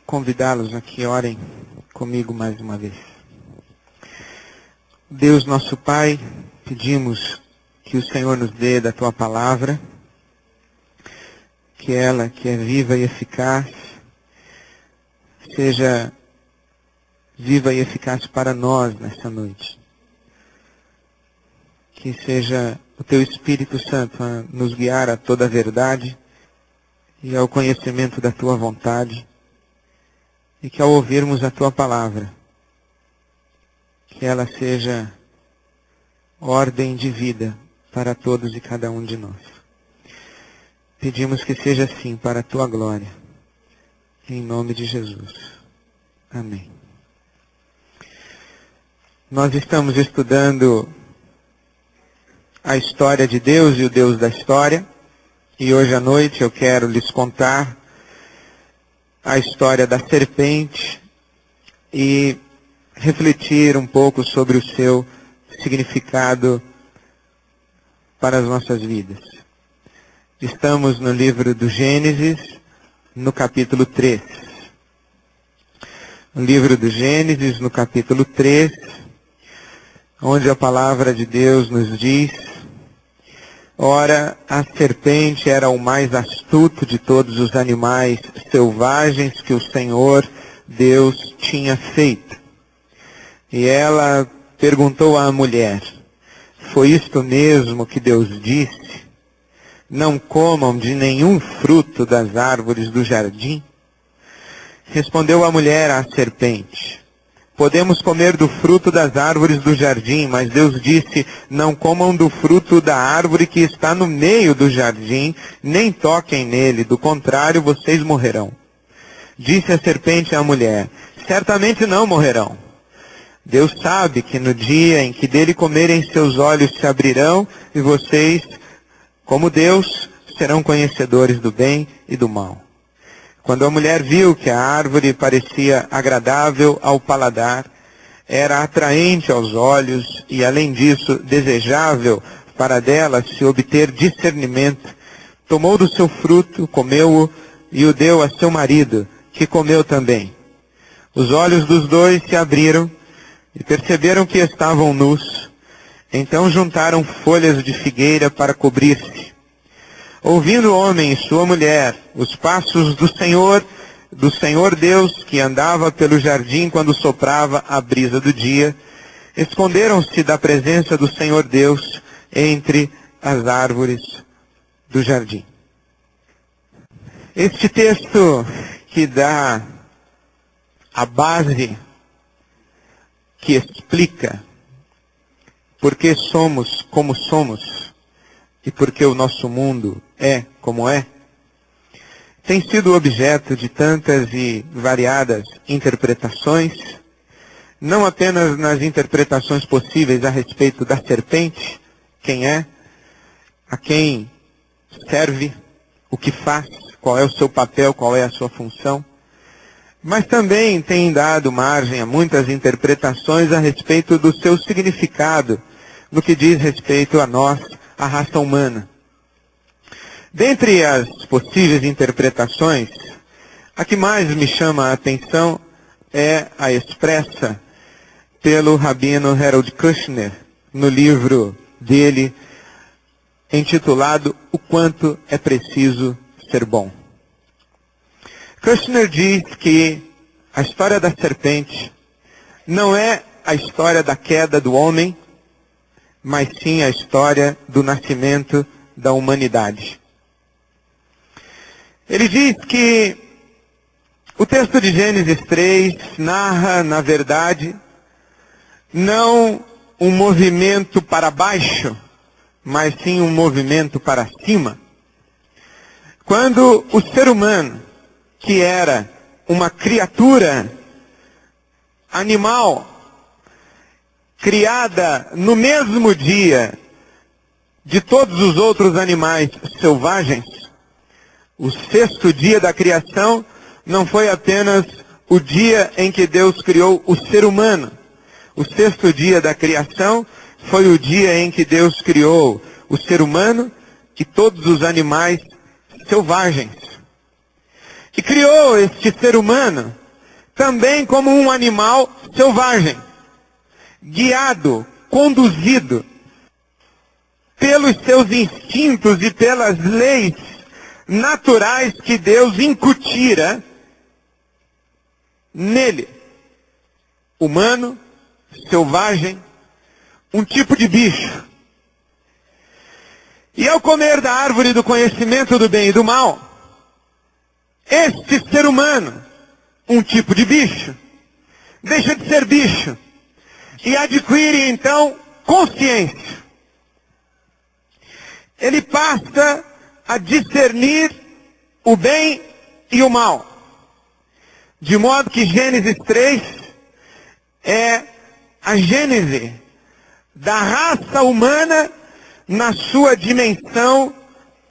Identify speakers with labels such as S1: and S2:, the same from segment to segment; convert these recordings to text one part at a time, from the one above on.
S1: convidá-los a que orem comigo mais uma vez. Deus nosso Pai, pedimos que o Senhor nos dê da Tua palavra, que ela, que é viva e eficaz, seja viva e eficaz para nós nesta noite. Que seja o Teu Espírito Santo a nos guiar a toda a verdade e ao conhecimento da Tua vontade, e que ao ouvirmos a Tua palavra, que ela seja ordem de vida para todos e cada um de nós. Pedimos que seja assim para a Tua glória, em nome de Jesus. Amém. Nós estamos estudando a história de Deus e o Deus da história, e hoje à noite eu quero lhes contar a história da serpente e refletir um pouco sobre o seu significado para as nossas vidas. Estamos no livro do Gênesis, no capítulo 3. No livro do Gênesis, no capítulo 3, onde a palavra de Deus nos diz: ora, a serpente era o mais astuto de todos os animais selvagens que o Senhor Deus tinha feito. E ela perguntou à mulher: foi isto mesmo que Deus disse? Não comam de nenhum fruto das árvores do jardim? Respondeu a mulher à serpente: podemos comer do fruto das árvores do jardim, mas Deus disse: não comam do fruto da árvore que está no meio do jardim, nem toquem nele, do contrário vocês morrerão. Disse a serpente à mulher: certamente não morrerão. Deus sabe que no dia em que dele comerem, seus olhos se abrirão, e vocês, como Deus, serão conhecedores do bem e do mal. Quando a mulher viu que a árvore parecia agradável ao paladar, era atraente aos olhos e, além disso, desejável para dela se obter discernimento, tomou do seu fruto, comeu-o e o deu a seu marido, que comeu também. Os olhos dos dois se abriram e perceberam que estavam nus. Então juntaram folhas de figueira para cobrir-se. Ouvindo o homem e sua mulher os passos do Senhor Deus, que andava pelo jardim quando soprava a brisa do dia, esconderam-se da presença do Senhor Deus entre as árvores do jardim. Este texto que dá a base, que explica por que somos como somos, e porque o nosso mundo é como é, tem sido objeto de tantas e variadas interpretações, não apenas nas interpretações possíveis a respeito da serpente, quem é, a quem serve, o que faz, qual é o seu papel, qual é a sua função, mas também tem dado margem a muitas interpretações a respeito do seu significado, no que diz respeito a nós, a raça humana. Dentre as possíveis interpretações, a que mais me chama a atenção é a expressa pelo rabino Harold Kushner, no livro dele, intitulado O Quanto é Preciso Ser Bom. Kushner diz que a história da serpente não é a história da queda do homem, mas sim a história do nascimento da humanidade. Ele diz que o texto de Gênesis 3 narra, na verdade, não um movimento para baixo, mas sim um movimento para cima. Quando o ser humano, que era uma criatura animal, criada no mesmo dia de todos os outros animais selvagens, o sexto dia da criação não foi apenas o dia em que Deus criou o ser humano. O sexto dia da criação foi o dia em que Deus criou o ser humano e todos os animais selvagens. E criou este ser humano também como um animal selvagem, guiado, conduzido pelos seus instintos e pelas leis naturais que Deus incutira nele. Humano, selvagem, um tipo de bicho. E ao comer da árvore do conhecimento do bem e do mal, este ser humano, um tipo de bicho, deixa de ser bicho e adquire então consciência. Ele passa a discernir o bem e o mal. De modo que Gênesis 3 é a gênese da raça humana na sua dimensão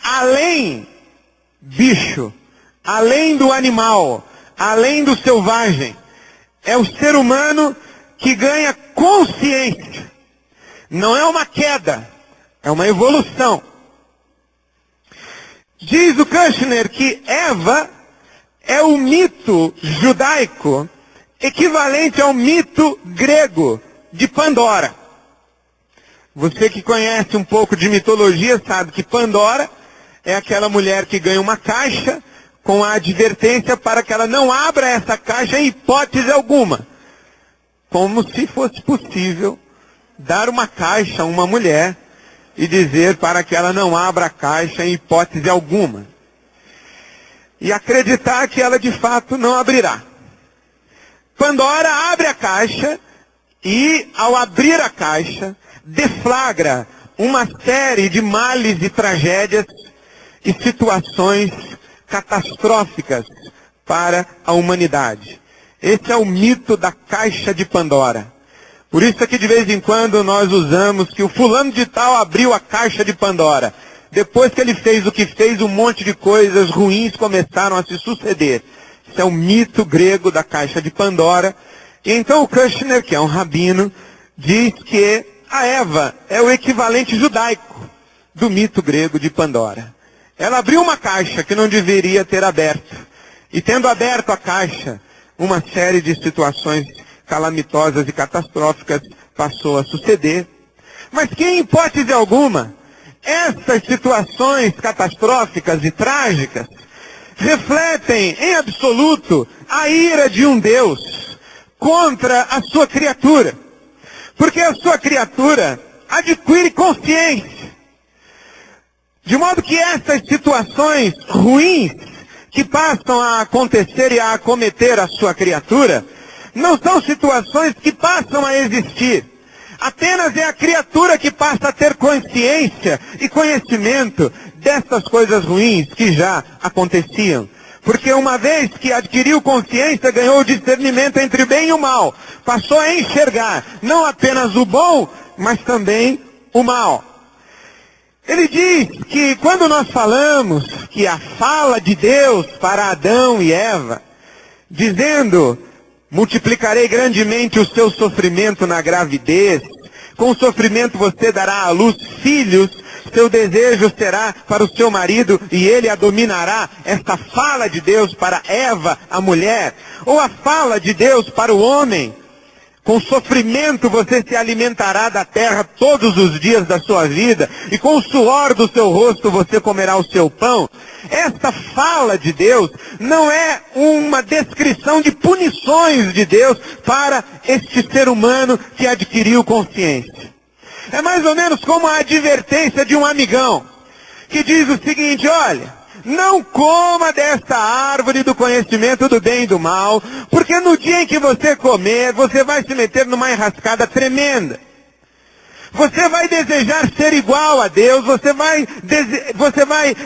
S1: além bicho, além do animal, além do selvagem. É o ser humano que ganha consciência. Não é uma queda, é uma evolução. Diz o Kushner que Eva é o mito judaico equivalente ao mito grego de Pandora. Você que conhece um pouco de mitologia sabe que Pandora é aquela mulher que ganha uma caixa com a advertência para que ela não abra essa caixa em hipótese alguma. Como se fosse possível dar uma caixa a uma mulher e dizer para que ela não abra a caixa em hipótese alguma. E acreditar que ela de fato não abrirá. Pandora abre a caixa e, ao abrir a caixa, deflagra uma série de males e tragédias e situações catastróficas para a humanidade. Esse é o mito da caixa de Pandora. Por isso é que de vez em quando nós usamos que o fulano de tal abriu a caixa de Pandora. Depois que ele fez o que fez, um monte de coisas ruins começaram a se suceder. Isso é um mito grego da caixa de Pandora. E então o Kushner, que é um rabino, diz que a Eva é o equivalente judaico do mito grego de Pandora. Ela abriu uma caixa que não deveria ter aberto. E tendo aberto a caixa, uma série de situações calamitosas e catastróficas passou a suceder. Mas que em hipótese alguma, essas situações catastróficas e trágicas refletem em absoluto a ira de um Deus contra a sua criatura. Porque a sua criatura adquire consciência. De modo que essas situações ruins que passam a acontecer e a acometer a sua criatura, não são situações que passam a existir. Apenas é a criatura que passa a ter consciência e conhecimento dessas coisas ruins que já aconteciam. Porque uma vez que adquiriu consciência, ganhou o discernimento entre o bem e o mal. Passou a enxergar não apenas o bom, mas também o mal. Ele diz que quando nós falamos que a fala de Deus para Adão e Eva, dizendo: multiplicarei grandemente o seu sofrimento na gravidez, com o sofrimento você dará à luz filhos, seu desejo será para o seu marido e ele a dominará. Esta fala de Deus para Eva, a mulher, ou a fala de Deus para o homem: com sofrimento você se alimentará da terra todos os dias da sua vida, e com o suor do seu rosto você comerá o seu pão. Esta fala de Deus não é uma descrição de punições de Deus para este ser humano que adquiriu consciência. É mais ou menos como a advertência de um amigão, que diz o seguinte: olha, não coma desta árvore do conhecimento do bem e do mal, porque no dia em que você comer, você vai se meter numa enrascada tremenda. Você vai desejar ser igual a Deus, você vai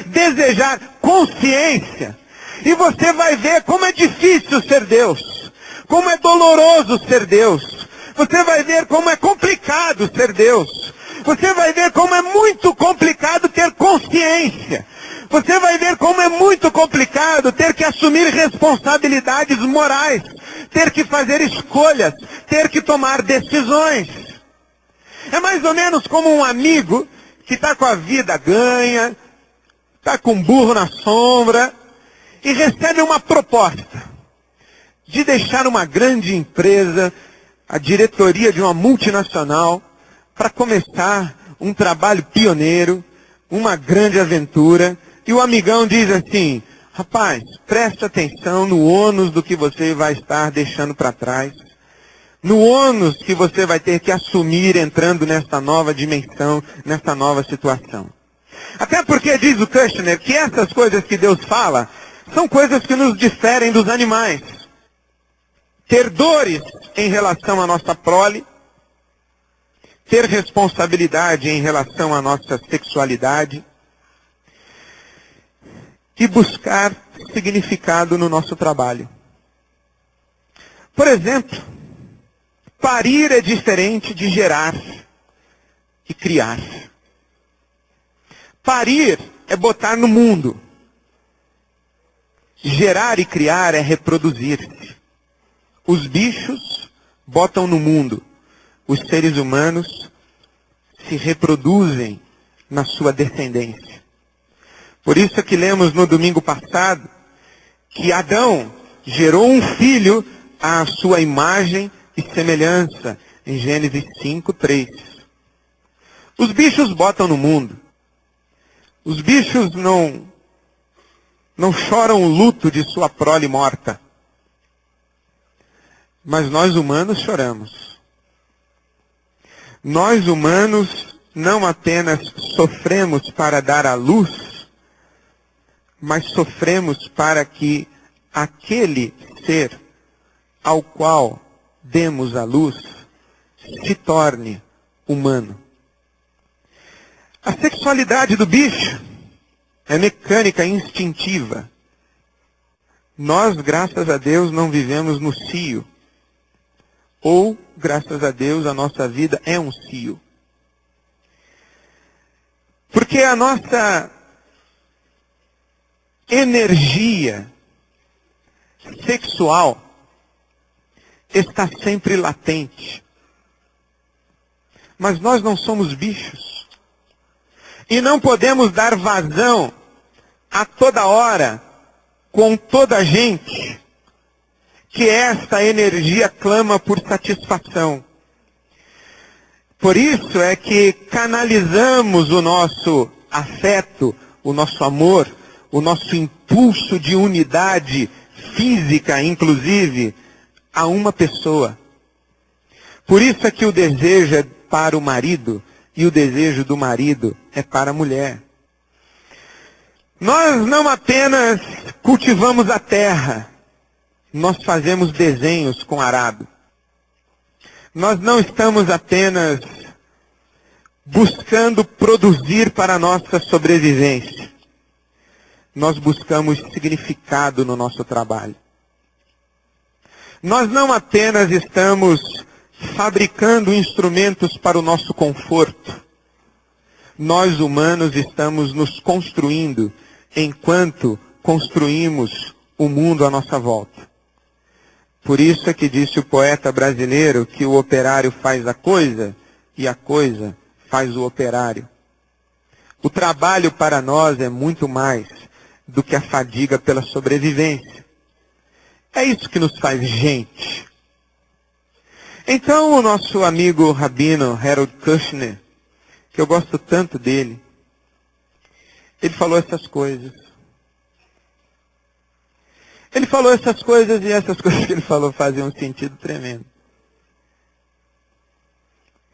S1: desejar consciência, e você vai ver como é difícil ser Deus, como é doloroso ser Deus. Você vai ver como é complicado ser Deus. Você vai ver como é muito complicado ter consciência. Você vai ver como é muito complicado ter que assumir responsabilidades morais, ter que fazer escolhas, ter que tomar decisões. É mais ou menos como um amigo que está com a vida ganha, está com um burro na sombra, e recebe uma proposta de deixar uma grande empresa, a diretoria de uma multinacional, para começar um trabalho pioneiro, uma grande aventura. E o amigão diz assim: rapaz, presta atenção no ônus do que você vai estar deixando para trás, no ônus que você vai ter que assumir entrando nessa nova dimensão, nessa nova situação. Até porque diz o Kushner que essas coisas que Deus fala são coisas que nos diferem dos animais. Ter dores em relação à nossa prole, ter responsabilidade em relação à nossa sexualidade e buscar significado no nosso trabalho. Por exemplo, parir é diferente de gerar e criar. Parir é botar no mundo. Gerar e criar é reproduzir-se. Os bichos botam no mundo. Os seres humanos se reproduzem na sua descendência. Por isso que lemos no domingo passado que Adão gerou um filho à sua imagem e semelhança, em Gênesis 5:3. Os bichos botam no mundo. Os bichos não choram o luto de sua prole morta. Mas nós humanos choramos. Nós humanos não apenas sofremos para dar à luz, mas sofremos para que aquele ser ao qual demos a luz se torne humano. A sexualidade do bicho é mecânica, instintiva. Nós, graças a Deus, não vivemos no cio. Ou, graças a Deus, a nossa vida é um cio. Porque a nossa energia sexual está sempre latente. Mas nós não somos bichos. E não podemos dar vazão a toda hora, com toda a gente, que esta energia clama por satisfação. Por isso é que canalizamos o nosso afeto, o nosso amor, o nosso impulso de unidade física, inclusive, a uma pessoa. Por isso é que o desejo é para o marido e o desejo do marido é para a mulher. Nós não apenas cultivamos a terra, nós fazemos desenhos com arado. Nós não estamos apenas buscando produzir para a nossa sobrevivência. Nós buscamos significado no nosso trabalho. Nós não apenas estamos fabricando instrumentos para o nosso conforto. Nós humanos estamos nos construindo enquanto construímos o mundo à nossa volta. Por isso é que disse o poeta brasileiro que o operário faz a coisa e a coisa faz o operário. O trabalho para nós é muito mais do que a fadiga pela sobrevivência. É isso que nos faz gente. Então o nosso amigo rabino Harold Kushner, que eu gosto tanto dele, ele falou essas coisas. Ele falou essas coisas e essas coisas que ele falou faziam um sentido tremendo.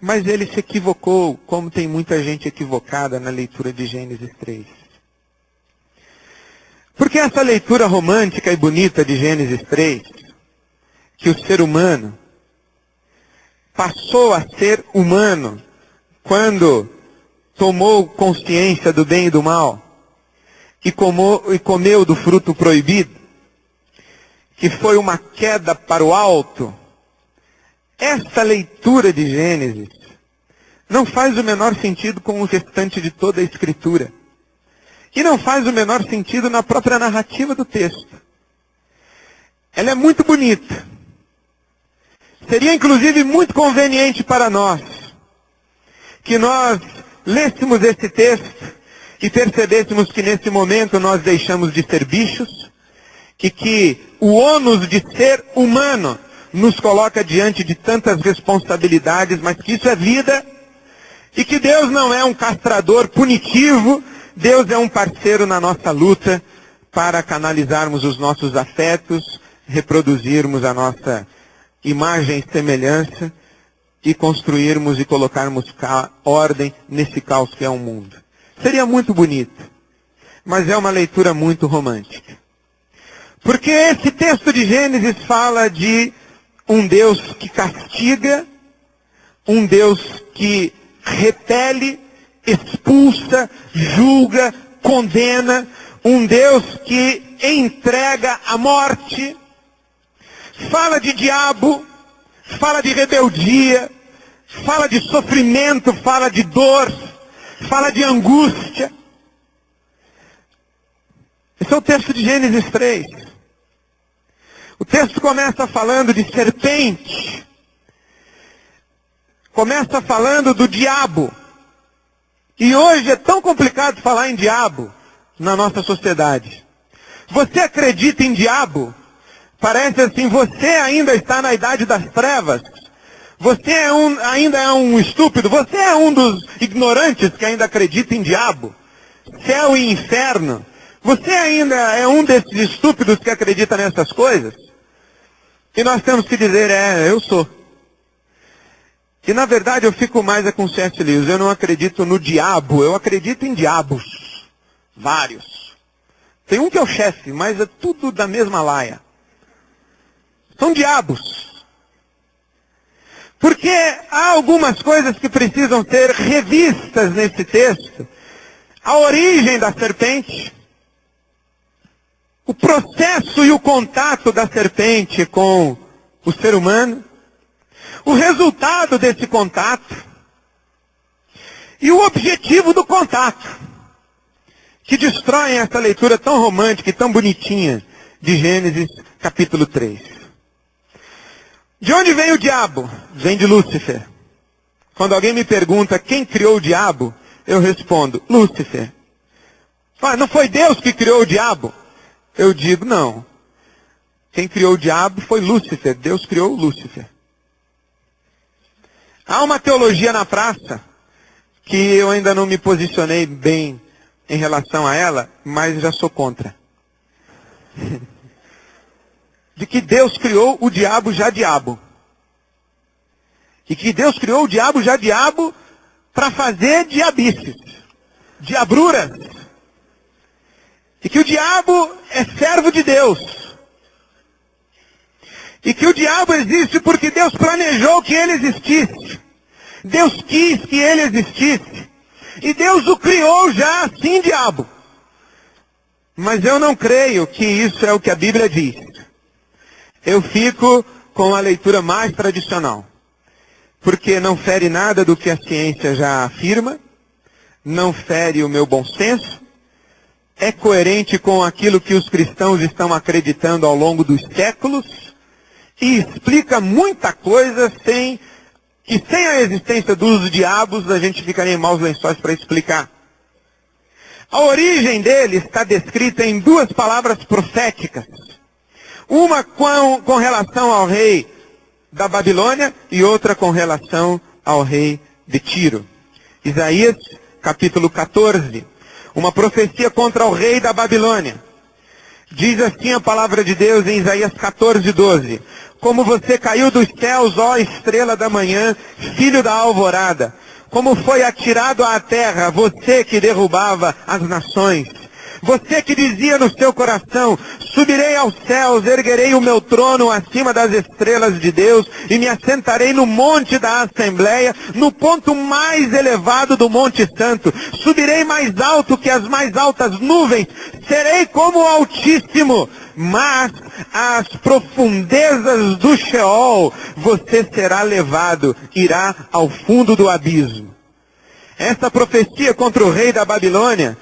S1: Mas ele se equivocou, como tem muita gente equivocada na leitura de Gênesis 3. Porque essa leitura romântica e bonita de Gênesis 3, que o ser humano passou a ser humano quando tomou consciência do bem e do mal e comeu do fruto proibido, que foi uma queda para o alto, esta leitura de Gênesis não faz o menor sentido com o restante de toda a Escritura. E não faz o menor sentido na própria narrativa do texto. Ela é muito bonita. Seria inclusive muito conveniente para nós que nós lêssemos esse texto e percebêssemos que nesse momento nós deixamos de ser bichos e que o ônus de ser humano nos coloca diante de tantas responsabilidades, mas que isso é vida, e que Deus não é um castrador punitivo, Deus é um parceiro na nossa luta para canalizarmos os nossos afetos, reproduzirmos a nossa imagem e semelhança e construirmos e colocarmos ordem nesse caos que é o mundo. Seria muito bonito, mas é uma leitura muito romântica. Porque esse texto de Gênesis fala de um Deus que castiga, um Deus que repele, expulsa, julga, condena, um Deus que entrega a morte. Fala de diabo, fala de rebeldia, fala de sofrimento, fala de dor, fala de angústia. Esse é o texto de Gênesis 3. O texto começa falando de serpente. Começa falando do diabo. E hoje é tão complicado falar em diabo na nossa sociedade. Você acredita em diabo? Parece assim, você ainda está na idade das trevas. Você ainda é um estúpido. Você é um dos ignorantes que ainda acredita em diabo. Céu e inferno. Você ainda é um desses estúpidos que acredita nessas coisas? E nós temos que dizer, eu sou. E na verdade eu fico mais com C.S. Lewis. Eu não acredito no diabo, eu acredito em diabos. Vários. Tem um que é o chefe, mas é tudo da mesma laia. São diabos. Porque há algumas coisas que precisam ser revistas nesse texto. A origem da serpente. O processo e o contato da serpente com o ser humano. O resultado desse contato. E o objetivo do contato. Que destroem essa leitura tão romântica e tão bonitinha de Gênesis capítulo 3. De onde vem o diabo? Vem de Lúcifer. Quando alguém me pergunta quem criou o diabo, eu respondo, Lúcifer. Não foi Deus que criou o diabo? Eu digo, não. Quem criou o diabo foi Lúcifer. Deus criou Lúcifer. Há uma teologia na praça que eu ainda não me posicionei bem em relação a ela, mas já sou contra. De que Deus criou o diabo já diabo. E que Deus criou o diabo já diabo para fazer diabices, diabruras. E que o diabo é servo de Deus. E que o diabo existe porque Deus planejou que ele existisse. Deus quis que ele existisse. E Deus o criou já assim, diabo. Mas eu não creio que isso é o que a Bíblia diz. Eu fico com a leitura mais tradicional. Porque não fere nada do que a ciência já afirma. Não fere o meu bom senso. É coerente com aquilo que os cristãos estão acreditando ao longo dos séculos. E explica muita coisa sem a existência dos diabos a gente ficaria em maus lençóis para explicar. A origem dele está descrita em duas palavras proféticas. Uma com relação ao rei da Babilônia e outra com relação ao rei de Tiro. Isaías, capítulo 14. Uma profecia contra o rei da Babilônia. Diz assim a palavra de Deus em Isaías 14, 12. Como você caiu dos céus, ó estrela da manhã, filho da alvorada. Como foi atirado à terra, você que derrubava as nações. Você que dizia no seu coração, subirei aos céus, erguerei o meu trono acima das estrelas de Deus e me assentarei no monte da Assembleia, no ponto mais elevado do Monte Santo. Subirei mais alto que as mais altas nuvens, serei como o Altíssimo, mas às profundezas do Sheol você será levado, irá ao fundo do abismo. Essa profecia contra o rei da Babilônia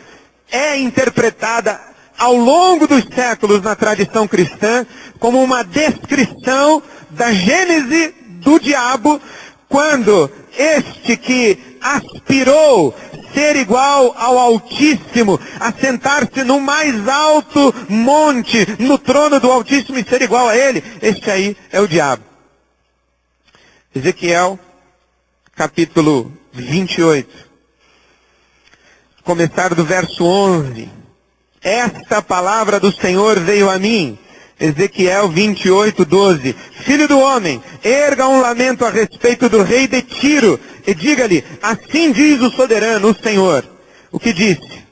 S1: é interpretada ao longo dos séculos na tradição cristã como uma descrição da gênese do diabo, quando este que aspirou ser igual ao Altíssimo, a sentar-se no mais alto monte, no trono do Altíssimo e ser igual a Ele, este aí é o diabo. Ezequiel, capítulo 28. Começar do verso 11. Esta palavra do Senhor veio a mim. Ezequiel 28, 12. Filho do homem, erga um lamento a respeito do rei de Tiro e diga-lhe, assim diz o soberano, o Senhor. O que disse?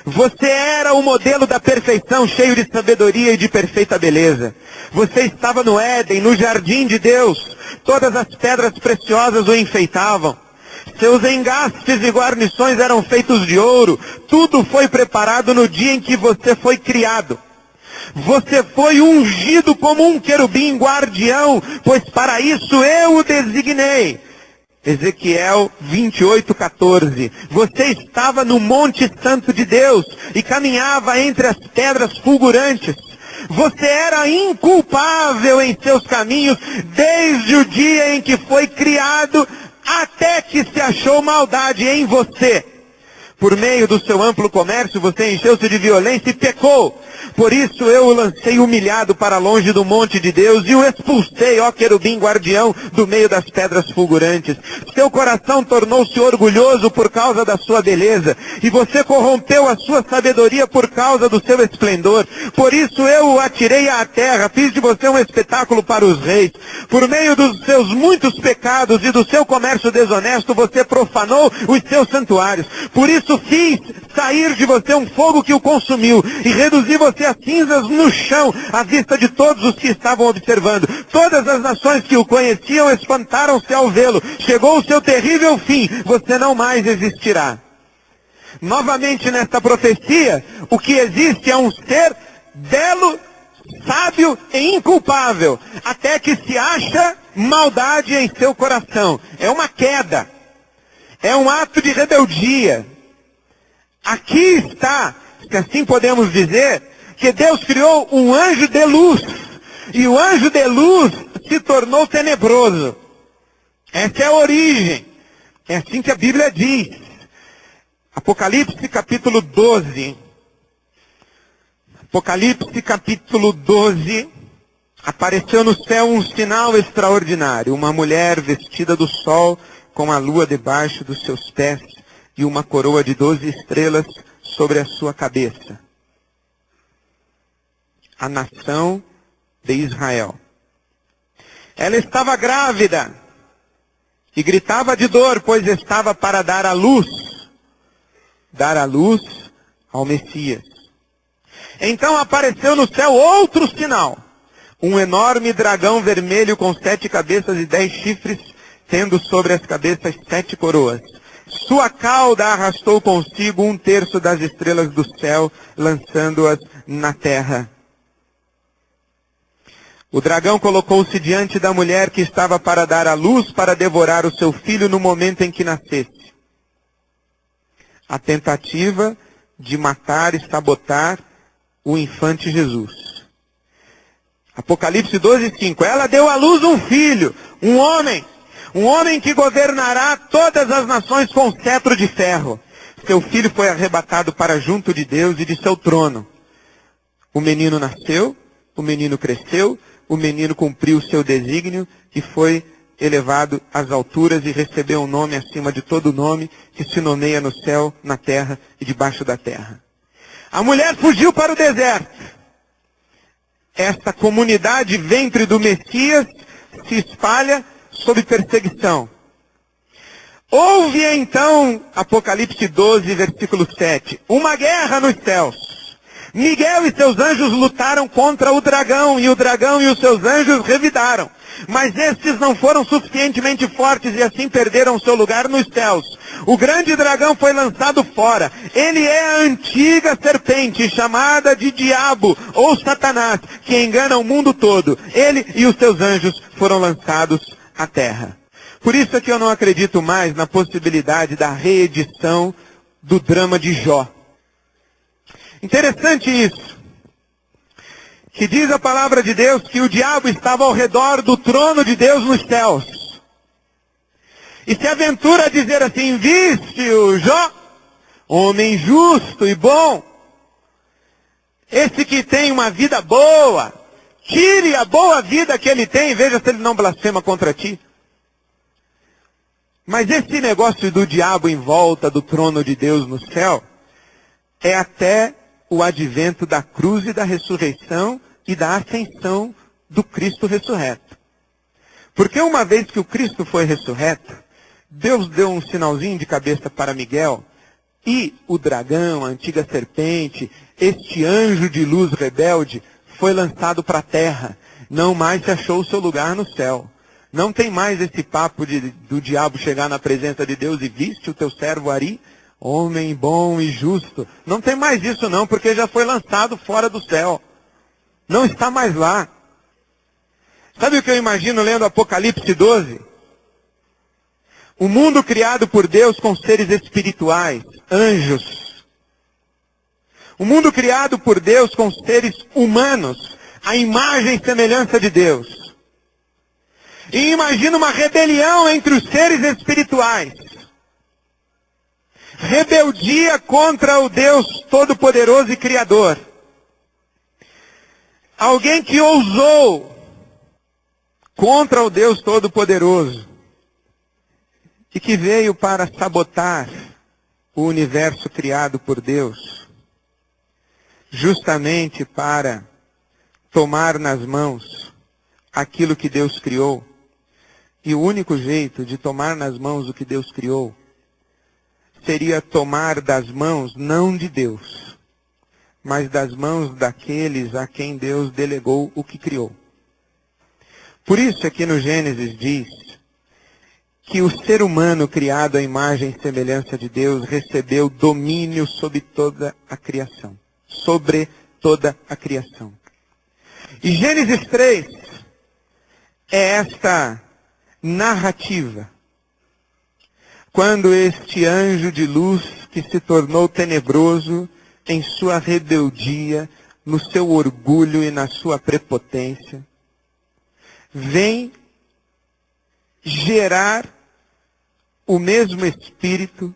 S1: Você era o modelo da perfeição, cheio de sabedoria e de perfeita beleza. Você estava no Éden, no jardim de Deus. Todas as pedras preciosas o enfeitavam. Seus engastes e guarnições eram feitos de ouro. Tudo foi preparado no dia em que você foi criado. Você foi ungido como um querubim guardião, pois para isso eu o designei. Ezequiel 28, 14. Você estava no Monte Santo de Deus e caminhava entre as pedras fulgurantes. Você era inculpável em seus caminhos desde o dia em que foi criado até que se achou maldade em você. Por meio do seu amplo comércio, você encheu-se de violência e pecou. Por isso eu o lancei humilhado para longe do monte de Deus e o expulsei, ó querubim guardião, do meio das pedras fulgurantes. Seu coração tornou-se orgulhoso por causa da sua beleza, e você corrompeu a sua sabedoria por causa do seu esplendor. Por isso eu o atirei à terra, fiz de você um espetáculo para os reis. Por meio dos seus muitos pecados e do seu comércio desonesto, você profanou os seus santuários. Por isso fiz sair de você um fogo que o consumiu, e reduzi você a cinzas no chão, à vista de todos os que estavam observando. Todas as nações que o conheciam espantaram-se ao vê-lo. Chegou o seu terrível fim, você não mais existirá. Novamente nesta profecia, o que existe é um ser belo, sábio e inculpável, até que se acha maldade em seu coração. É uma queda, é um ato de rebeldia. Aqui está, se assim podemos dizer, que Deus criou um anjo de luz, e o anjo de luz se tornou tenebroso. Essa é a origem, é assim que a Bíblia diz. Apocalipse capítulo 12. Apocalipse capítulo 12. Apareceu no céu um sinal extraordinário, uma mulher vestida do sol, com a lua debaixo dos seus pés, e uma coroa de 12 estrelas sobre a sua cabeça. A nação de Israel. Ela estava grávida e gritava de dor, pois estava para dar à luz ao Messias. Então apareceu no céu outro sinal, um enorme dragão vermelho com 7 cabeças e 10 chifres, tendo sobre as cabeças 7 coroas. Sua cauda arrastou consigo 1/3 das estrelas do céu, lançando-as na terra. O dragão colocou-se diante da mulher que estava para dar à luz, para devorar o seu filho no momento em que nascesse. A tentativa de matar e sabotar o infante Jesus. Apocalipse 12:5. Ela deu à luz um filho, um homem que governará todas as nações com cetro de ferro. Seu filho foi arrebatado para junto de Deus e de seu trono. O menino nasceu, o menino cresceu, o menino cumpriu o seu desígnio e foi elevado às alturas e recebeu um nome acima de todo nome, que se nomeia no céu, na terra e debaixo da terra. A mulher fugiu para o deserto. Esta comunidade, ventre do Messias, se espalha sob perseguição. Houve então, Apocalipse 12, versículo 7, uma guerra nos céus. Miguel e seus anjos lutaram contra o dragão e os seus anjos revidaram. Mas estes não foram suficientemente fortes e assim perderam seu lugar nos céus. O grande dragão foi lançado fora. Ele é a antiga serpente, chamada de Diabo ou Satanás, que engana o mundo todo. Ele e os seus anjos foram lançados à terra. Por isso é que eu não acredito mais na possibilidade da reedição do drama de Jó. Interessante isso, que diz a palavra de Deus que o diabo estava ao redor do trono de Deus nos céus. E se aventura a dizer assim, viste o Jó? homem justo e bom. Esse que tem uma vida boa, tire a boa vida que ele tem e veja se ele não blasfema contra ti. Mas esse negócio do diabo em volta do trono de Deus no céu é até o advento da cruz e da ressurreição e da ascensão do Cristo ressurreto. Porque uma vez que o Cristo foi ressurreto, Deus deu um sinalzinho de cabeça para Miguel, e o dragão, a antiga serpente, este anjo de luz rebelde, foi lançado para a terra. Não mais se achou o seu lugar no céu. Não tem mais esse papo do diabo chegar na presença de Deus e viste o teu servo Ari, homem bom e justo. Não tem mais isso não, porque já foi lançado fora do céu. Não está mais lá. Sabe o que eu imagino lendo Apocalipse 12? O mundo criado por Deus com seres espirituais, anjos. O mundo criado por Deus com seres humanos, a imagem e semelhança de Deus. E imagina uma rebelião entre os seres espirituais. Rebeldia contra o Deus Todo-Poderoso e Criador. Alguém que ousou contra o Deus Todo-Poderoso e que veio para sabotar o universo criado por Deus, justamente para tomar nas mãos aquilo que Deus criou. E o único jeito de tomar nas mãos o que Deus criou seria tomar das mãos não de Deus, mas das mãos daqueles a quem Deus delegou o que criou. Por isso aqui no Gênesis diz que o ser humano criado à imagem e semelhança de Deus recebeu domínio sobre toda a criação. Sobre toda a criação. E Gênesis 3 é esta narrativa. Quando este anjo de luz que se tornou tenebroso em sua rebeldia, no seu orgulho e na sua prepotência, vem gerar o mesmo espírito,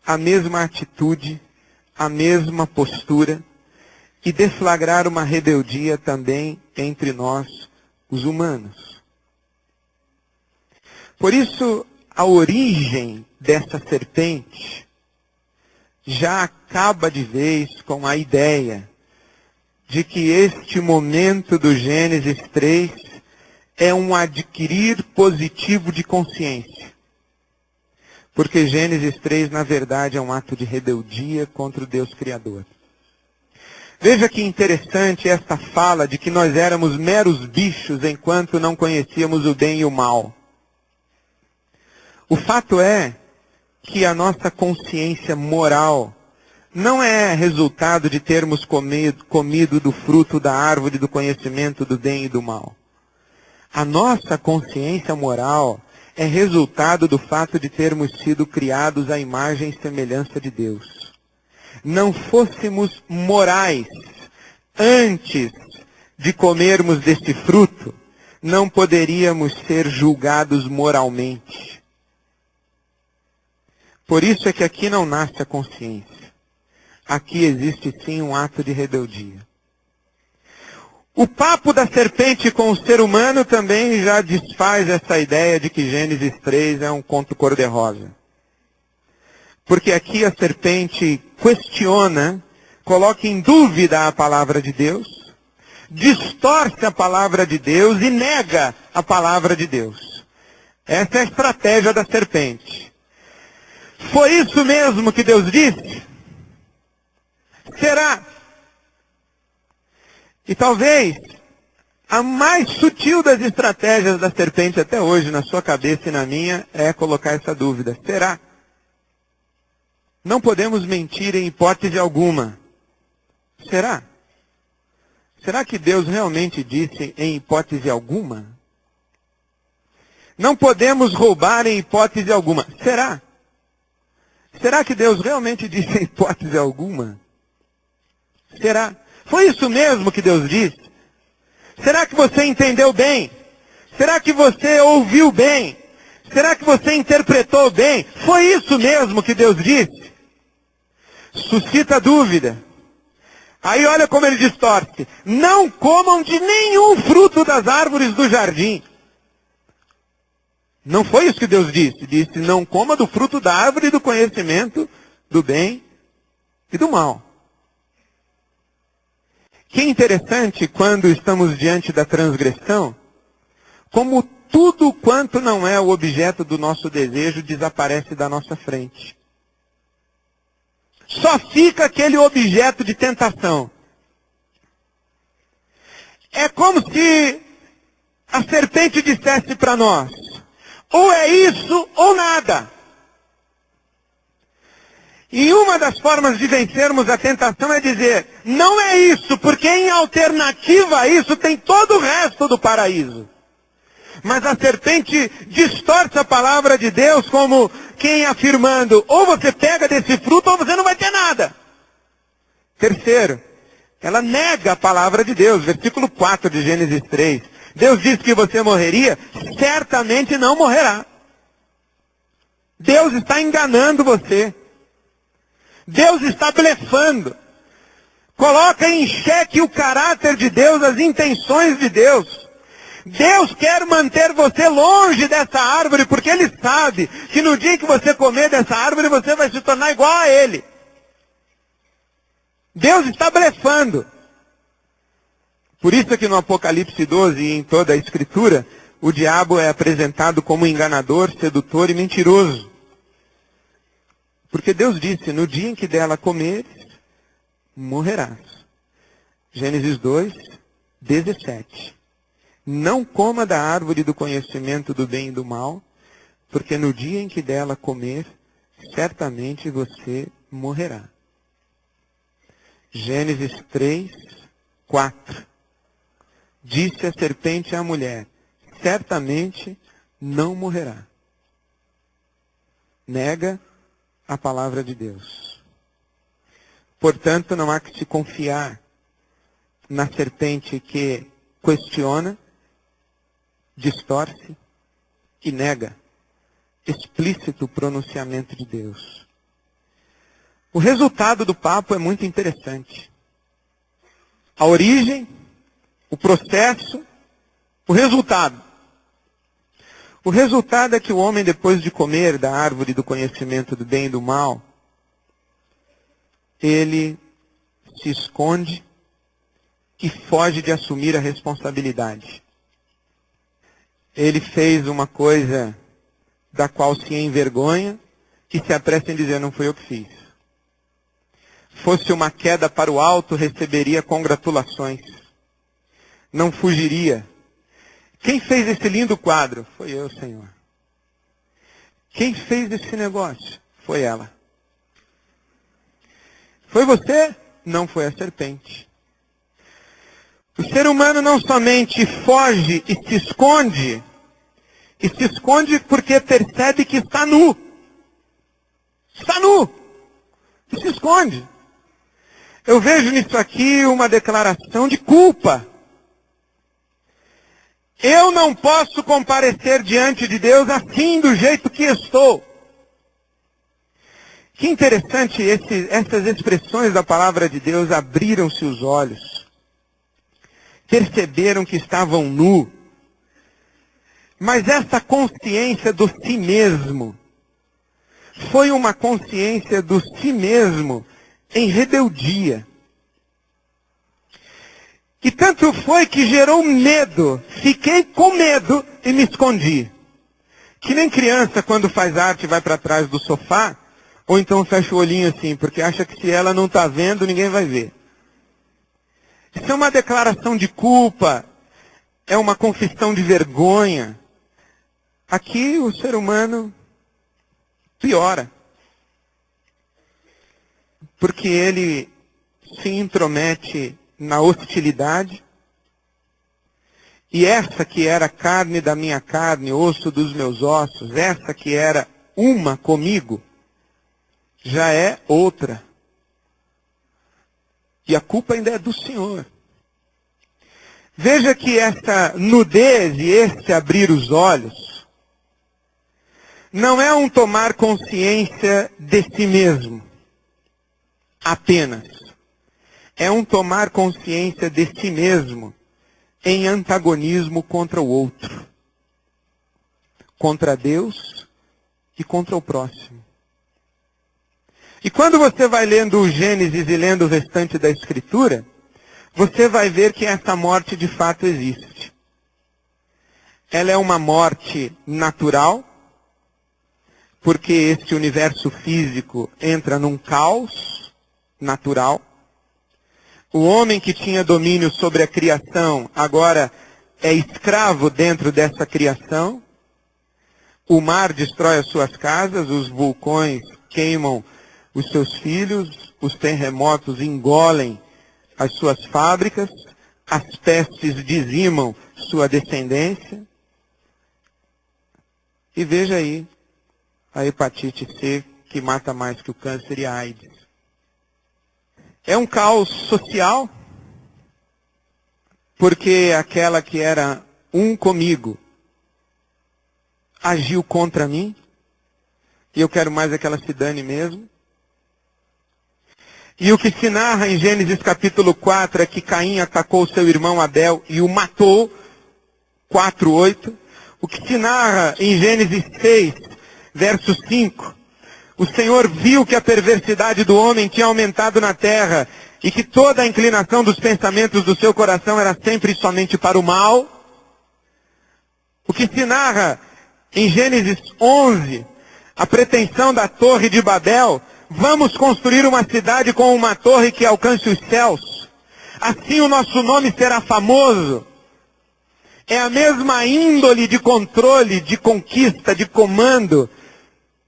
S1: a mesma atitude, a mesma postura e deflagrar uma rebeldia também entre nós, os humanos. Por isso, a origem dessa serpente já acaba de vez com a ideia de que este momento do Gênesis 3 é um adquirir positivo de consciência. Porque Gênesis 3, na verdade, é um ato de rebeldia contra o Deus Criador. Veja que interessante esta fala de que nós éramos meros bichos enquanto não conhecíamos o bem e o mal. O fato é que a nossa consciência moral não é resultado de termos comido do fruto da árvore do conhecimento do bem e do mal. A nossa consciência moral é resultado do fato de termos sido criados à imagem e semelhança de Deus. Não fôssemos morais antes de comermos deste fruto, não poderíamos ser julgados moralmente. Por isso é que aqui não nasce a consciência. Aqui existe sim um ato de rebeldia. O papo da serpente com o ser humano também já desfaz essa ideia de que Gênesis 3 é um conto cor-de-rosa. Porque aqui a serpente questiona, coloca em dúvida a palavra de Deus, distorce a palavra de Deus e nega a palavra de Deus. Essa é a estratégia da serpente. Foi isso mesmo que Deus disse? Será? E talvez a mais sutil das estratégias da serpente até hoje, na sua cabeça e na minha, é colocar essa dúvida. Será? Não podemos mentir em hipótese alguma. Será? Será que Deus realmente disse em hipótese alguma? Não podemos roubar em hipótese alguma. Será? Será que Deus realmente disse em hipótese alguma? Será? Foi isso mesmo que Deus disse? Será que você entendeu bem? Será que você ouviu bem? Será que você interpretou bem? Foi isso mesmo que Deus disse? suscita dúvida. Aí olha como ele distorce. Não comam de nenhum fruto das árvores do jardim. Não foi isso que Deus disse. Disse, não coma do fruto da árvore do conhecimento do bem e do mal. Que interessante quando estamos diante da transgressão, como tudo quanto não é o objeto do nosso desejo desaparece da nossa frente. Só fica aquele objeto de tentação. É como se a serpente dissesse para nós, ou é isso ou nada. E uma das formas de vencermos a tentação é dizer, não é isso, porque em alternativa a isso tem todo o resto do paraíso. Mas a serpente distorce a palavra de Deus como quem afirmando, ou você pega desse fruto ou você não vai ter nada. Terceiro, ela nega a palavra de Deus, versículo 4 de Gênesis 3. Deus disse que você morreria, certamente não morrerá. Deus está enganando você. Deus está blefando. Coloca em xeque o caráter de Deus, as intenções de Deus. Deus quer manter você longe dessa árvore, porque Ele sabe que no dia que você comer dessa árvore, você vai se tornar igual a Ele. Deus está blefando. Por isso que no Apocalipse 12 e em toda a Escritura, o diabo é apresentado como enganador, sedutor e mentiroso. Porque Deus disse, no dia em que dela comeres, morrerás. Gênesis 2, 17. Não coma da árvore do conhecimento do bem e do mal, porque no dia em que dela comer, certamente você morrerá. Gênesis 3, 4. Disse a serpente à mulher, certamente não morrerá. Nega a palavra de Deus. Portanto, não há que se confiar na serpente que questiona, distorce e nega explícito pronunciamento de Deus. O resultado do papo é muito interessante. A origem, o processo, o resultado. O resultado é que o homem, depois de comer da árvore do conhecimento do bem e do mal, ele se esconde e foge de assumir a responsabilidade. Ele fez uma coisa da qual se envergonha e se apressa em dizer, não fui eu que fiz. Fosse uma queda para o alto, receberia congratulações. Não fugiria. Quem fez esse lindo quadro? Foi eu, Senhor. Quem fez esse negócio? Foi ela. Foi você? Não foi a serpente. O ser humano não somente foge e se esconde porque percebe que está nu. Está nu. E se esconde. Eu vejo nisso aqui uma declaração de culpa. Eu não posso comparecer diante de Deus assim, do jeito que estou. Que interessante, essas expressões da palavra de Deus abriram-se os olhos. Perceberam que estavam nu. Mas essa consciência do si mesmo foi uma consciência do si mesmo em rebeldia. E tanto foi que gerou medo. Fiquei com medo e me escondi. Que nem criança quando faz arte vai para trás do sofá, ou então fecha o olhinho assim, porque acha que se ela não está vendo, ninguém vai ver. Isso é uma declaração de culpa, é uma confissão de vergonha. Aqui o ser humano piora. Porque ele se intromete na hostilidade. E essa que era carne da minha carne, osso dos meus ossos, essa que era uma comigo, já é outra. E a culpa ainda é do Senhor. Veja que essa nudez e esse abrir os olhos não é um tomar consciência de si mesmo. apenas. É um tomar consciência de si mesmo em antagonismo contra o outro. Contra Deus e contra o próximo. E quando você vai lendo o Gênesis e lendo o restante da Escritura, você vai ver que essa morte de fato existe. Ela é uma morte natural, porque este universo físico entra num caos natural. O homem que tinha domínio sobre a criação agora é escravo dentro dessa criação. O mar destrói as suas casas, os vulcões queimam os seus filhos, os terremotos engolem as suas fábricas, as pestes dizimam sua descendência. E veja aí a hepatite C, que mata mais que o câncer e a AIDS. É um caos social, porque aquela que era um comigo agiu contra mim, e eu quero mais é que ela se dane mesmo. E o que se narra em Gênesis capítulo 4 é que Caim atacou seu irmão Abel e o matou, 4:8. O que se narra em Gênesis 6, verso 5, o Senhor viu que a perversidade do homem tinha aumentado na terra e que toda a inclinação dos pensamentos do seu coração era sempre e somente para o mal. O que se narra em Gênesis 11, a pretensão da torre de Babel: vamos construir uma cidade com uma torre que alcance os céus. Assim o nosso nome será famoso. É a mesma índole de controle, de conquista, de comando.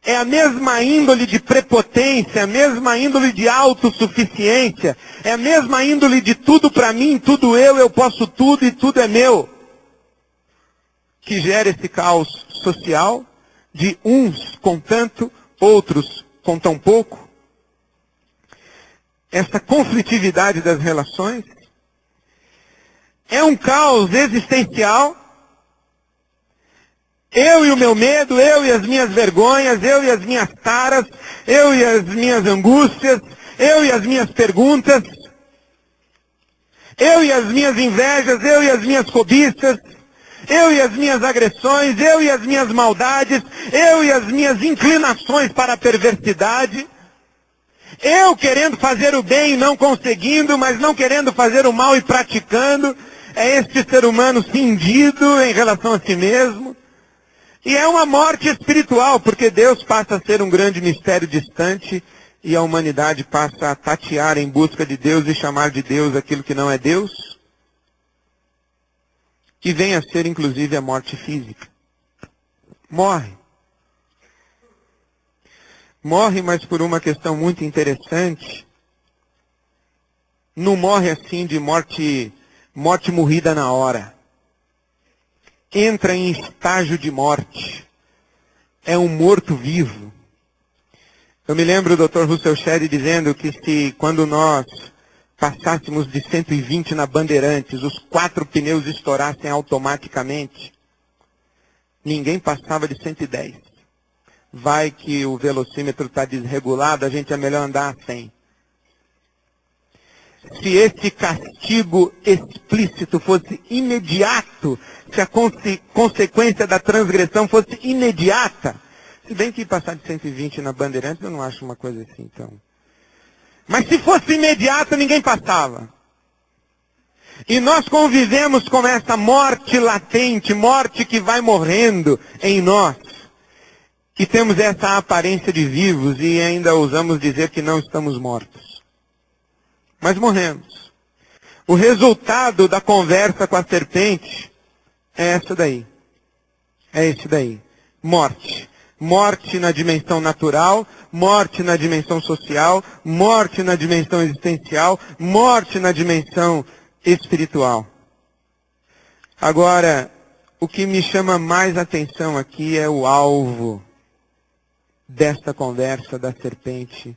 S1: É a mesma índole de prepotência, a mesma índole de autossuficiência. É a mesma índole de tudo para mim, tudo eu posso tudo e tudo é meu. Que gera esse caos social de uns com tanto, outros com tão pouco. Essa conflitividade das relações. É um caos existencial. Eu e o meu medo, eu e as minhas vergonhas, eu e as minhas taras, eu e as minhas angústias, eu e as minhas perguntas, eu e as minhas invejas, eu e as minhas cobiças, eu e as minhas agressões, eu e as minhas maldades, eu e as minhas inclinações para a perversidade. Eu querendo fazer o bem e não conseguindo, mas não querendo fazer o mal e praticando. É este ser humano cindido em relação a si mesmo. E é uma morte espiritual, porque Deus passa a ser um grande mistério distante e a humanidade passa a tatear em busca de Deus e chamar de Deus aquilo que não é Deus. Que vem a ser inclusive a morte física. Morre. Morre, mas por uma questão muito interessante. Não morre assim de morte morrida na hora. Entra em estágio de morte. É um morto-vivo. Eu me lembro do Dr. Russell Shedd dizendo que se quando nós passássemos de 120 na Bandeirantes, os 4 pneus estourassem automaticamente, ninguém passava de 110. Vai que o velocímetro está desregulado, a gente é melhor andar a 100. Se esse castigo explícito fosse imediato, se a consequência da transgressão fosse imediata, se bem que passar de 120 na Bandeirantes eu não acho uma coisa assim, então. Mas se fosse imediato, ninguém passava. E nós convivemos com essa morte latente, morte que vai morrendo em nós. E temos essa aparência de vivos e ainda ousamos dizer que não estamos mortos. Mas morremos. O resultado da conversa com a serpente é essa daí. É esse daí. Morte. Morte na dimensão natural, morte na dimensão social, morte na dimensão existencial, morte na dimensão espiritual. Agora, o que me chama mais atenção aqui é o alvo desta conversa da serpente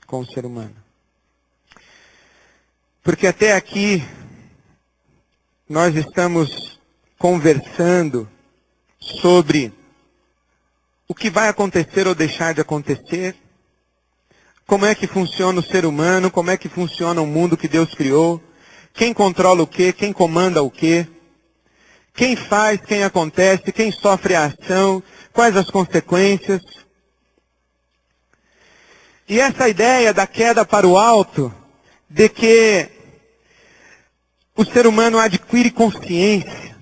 S1: com o ser humano. Porque até aqui nós estamos conversando sobre o que vai acontecer ou deixar de acontecer, como é que funciona o ser humano, como é que funciona o mundo que Deus criou, quem controla o quê, quem comanda o quê, quem faz, quem acontece, quem sofre a ação, quais as consequências. E essa ideia da queda para o alto, de que o ser humano adquire consciência,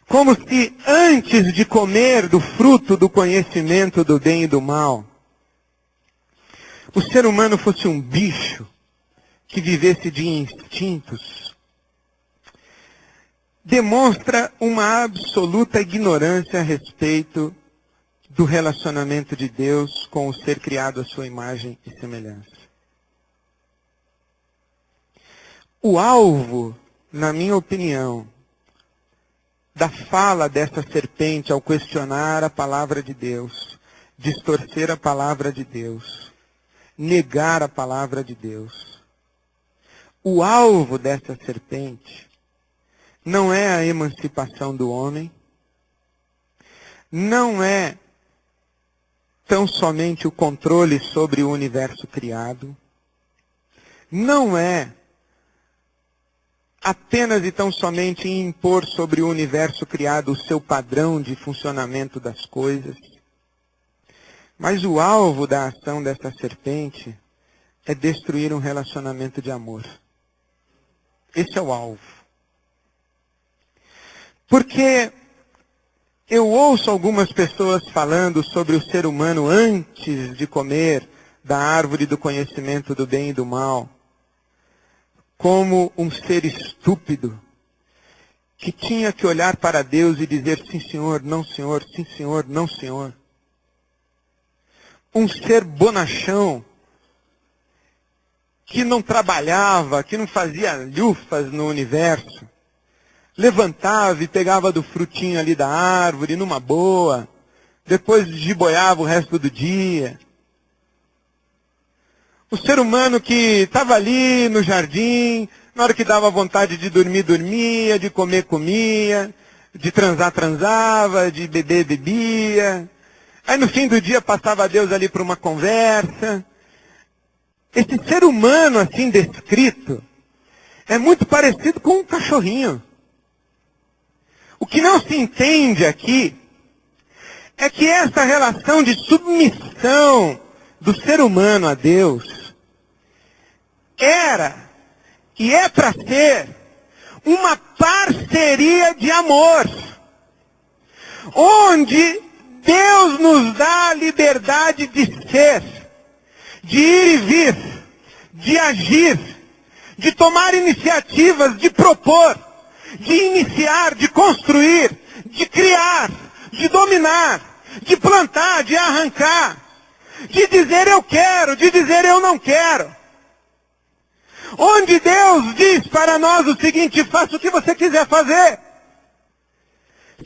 S1: como se antes de comer do fruto do conhecimento do bem e do mal, o ser humano fosse um bicho que vivesse de instintos, demonstra uma absoluta ignorância a respeito do relacionamento de Deus com o ser criado à sua imagem e semelhança. O alvo, na minha opinião, da fala dessa serpente ao questionar a palavra de Deus, distorcer a palavra de Deus, negar a palavra de Deus. O alvo dessa serpente não é a emancipação do homem, não é tão somente o controle sobre o universo criado, não é apenas e tão somente impor sobre o universo criado o seu padrão de funcionamento das coisas. Mas o alvo da ação dessa serpente é destruir um relacionamento de amor. Esse é o alvo. Porque eu ouço algumas pessoas falando sobre o ser humano antes de comer da árvore do conhecimento do bem e do mal, como um ser estúpido, que tinha que olhar para Deus e dizer sim senhor, não senhor, sim senhor, não senhor. Um ser bonachão, que não trabalhava, que não fazia lufas no universo, levantava e pegava do frutinho ali da árvore, numa boa, depois giboiava o resto do dia. O ser humano que estava ali no jardim, na hora que dava vontade de dormir, dormia, de comer, comia, de transar, transava, de beber, bebia. Aí no fim do dia passava Deus ali para uma conversa. Esse ser humano assim descrito é muito parecido com um cachorrinho. O que não se entende aqui é que essa relação de submissão do ser humano a Deus era e é para ser uma parceria de amor, onde Deus nos dá a liberdade de ser, de ir e vir, de agir, de tomar iniciativas, de propor, de iniciar, de construir, de criar, de dominar, de plantar, de arrancar, de dizer eu quero, de dizer eu não quero. Onde Deus diz para nós o seguinte: faça o que você quiser fazer.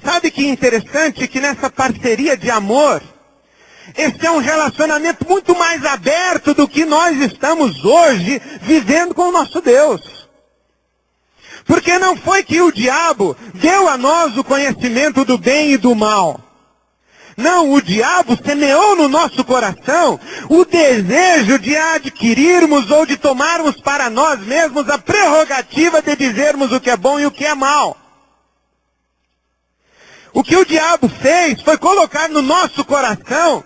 S1: Sabe que interessante que nessa parceria de amor, esse é um relacionamento muito mais aberto do que nós estamos hoje vivendo com o nosso Deus. Porque não foi que o diabo deu a nós o conhecimento do bem e do mal. Não, o diabo semeou no nosso coração o desejo de adquirirmos ou de tomarmos para nós mesmos a prerrogativa de dizermos o que é bom e o que é mal. O que o diabo fez foi colocar no nosso coração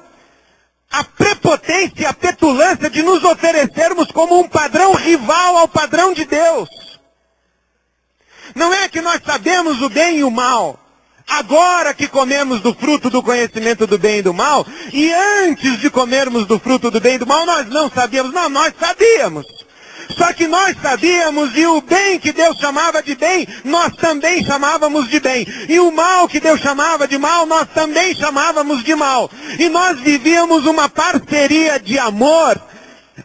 S1: a prepotência e a petulância de nos oferecermos como um padrão rival ao padrão de Deus. Não é que nós sabemos o bem e o mal. Agora que comemos do fruto do conhecimento do bem e do mal, e antes de comermos do fruto do bem e do mal, nós não sabíamos. Não, nós sabíamos. Só que nós sabíamos, e o bem que Deus chamava de bem, nós também chamávamos de bem. E o mal que Deus chamava de mal, nós também chamávamos de mal. E nós vivíamos uma parceria de amor,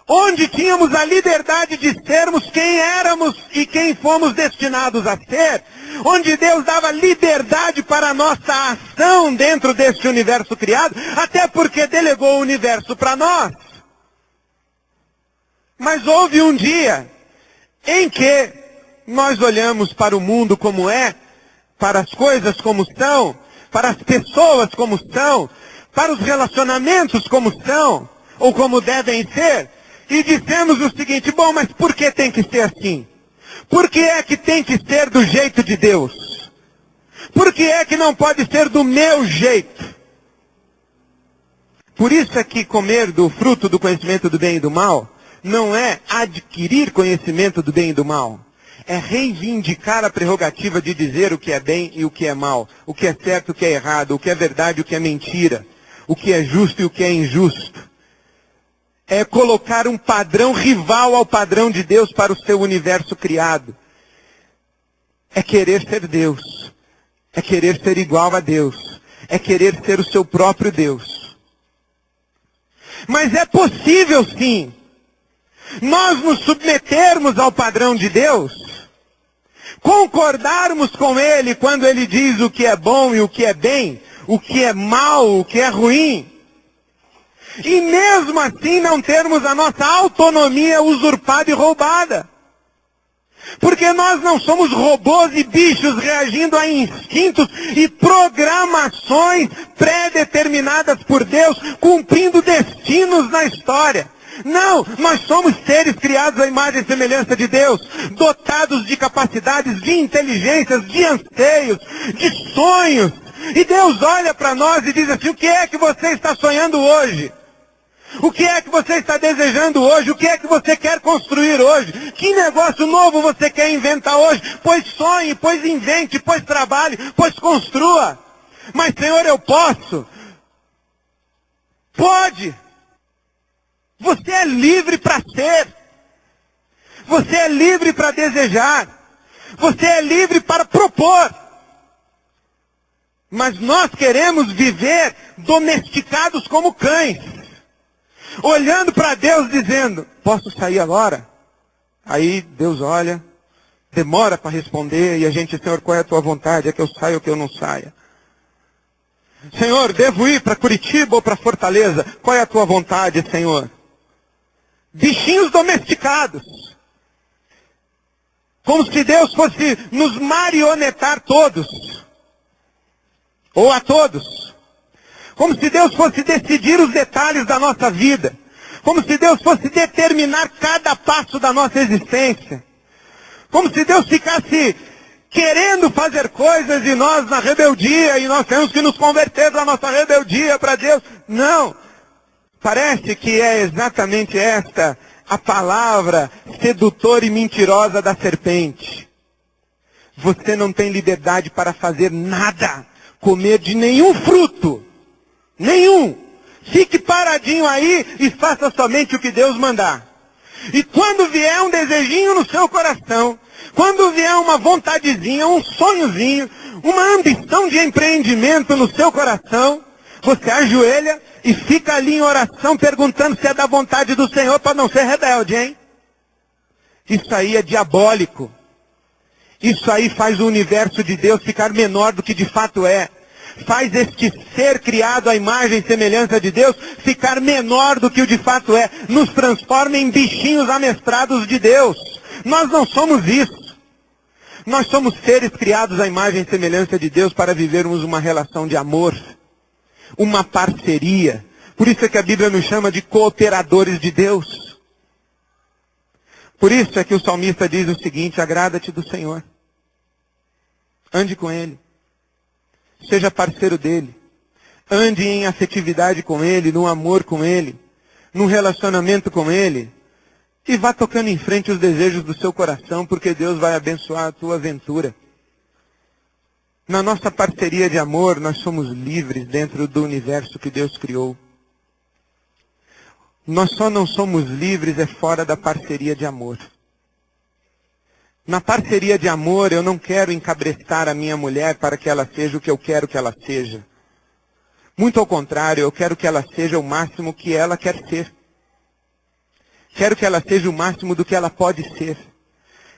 S1: onde tínhamos a liberdade de sermos quem éramos e quem fomos destinados a ser, onde Deus dava liberdade para a nossa ação dentro deste universo criado, até porque delegou o universo para nós. Mas houve um dia em que nós olhamos para o mundo como é, para as coisas como são, para as pessoas como são, para os relacionamentos como são, ou como devem ser, e dissemos o seguinte: bom, mas por que tem que ser assim? Por que é que tem que ser do jeito de Deus? Por que é que não pode ser do meu jeito? Por isso é que comer do fruto do conhecimento do bem e do mal não é adquirir conhecimento do bem e do mal. É reivindicar a prerrogativa de dizer o que é bem e o que é mal, o que é certo e o que é errado, o que é verdade e o que é mentira, o que é justo e o que é injusto. É colocar um padrão rival ao padrão de Deus para o seu universo criado. É querer ser Deus. É querer ser igual a Deus. É querer ser o seu próprio Deus. Mas é possível sim nós nos submetermos ao padrão de Deus, concordarmos com Ele quando Ele diz o que é bom e o que é bem, o que é mal, o que é ruim, e mesmo assim não termos a nossa autonomia usurpada e roubada. Porque nós não somos robôs e bichos reagindo a instintos e programações pré-determinadas por Deus, cumprindo destinos na história. Não, nós somos seres criados à imagem e semelhança de Deus, dotados de capacidades, de inteligências, de anseios, de sonhos. E Deus olha para nós e diz assim: o que é que você está sonhando hoje? O que é que você está desejando hoje? O que é que você quer construir hoje? Que negócio novo você quer inventar hoje? Pois sonhe, pois invente, pois trabalhe, pois construa. Mas Senhor, eu posso? Pode. Você é livre para ser. Você é livre para desejar. Você é livre para propor. Mas nós queremos viver domesticados como cães. Olhando para Deus dizendo: posso sair agora? Aí Deus olha, demora para responder, e a gente: Senhor, qual é a tua vontade? É que eu saia ou que eu não saia? Senhor, devo ir para Curitiba ou para Fortaleza? Qual é a tua vontade, Senhor? Bichinhos domesticados. Como se Deus fosse nos marionetar todos. Ou a todos. Como se Deus fosse decidir os detalhes da nossa vida. Como se Deus fosse determinar cada passo da nossa existência. Como se Deus ficasse querendo fazer coisas e nós na rebeldia, e nós temos que nos converter da nossa rebeldia para Deus. Não. Parece que é exatamente esta a palavra sedutora e mentirosa da serpente. Você não tem liberdade para fazer nada, comer de nenhum fruto. Nenhum. Fique paradinho aí e faça somente o que Deus mandar. E quando vier um desejinho no seu coração, quando vier uma vontadezinha, um sonhozinho, uma ambição de empreendimento no seu coração, você ajoelha e fica ali em oração perguntando se é da vontade do Senhor para não ser rebelde, hein? Isso aí é diabólico. Isso aí faz o universo de Deus ficar menor do que de fato é. Faz este ser criado à imagem e semelhança de Deus ficar menor do que o de fato é. Nos transforma em bichinhos amestrados de Deus. Nós não somos isso. Nós somos seres criados à imagem e semelhança de Deus para vivermos uma relação de amor. Uma parceria. Por isso é que a Bíblia nos chama de cooperadores de Deus. Por isso é que o salmista diz o seguinte: agrada-te do Senhor. Ande com Ele. Seja parceiro dele. Ande em afetividade com Ele, num amor com Ele, num relacionamento com Ele. E vá tocando em frente os desejos do seu coração, porque Deus vai abençoar a tua aventura. Na nossa parceria de amor, nós somos livres dentro do universo que Deus criou. Nós só não somos livres fora da parceria de amor. Na parceria de amor, eu não quero encabrestar a minha mulher para que ela seja o que eu quero que ela seja. Muito ao contrário, eu quero que ela seja o máximo que ela quer ser. Quero que ela seja o máximo do que ela pode ser.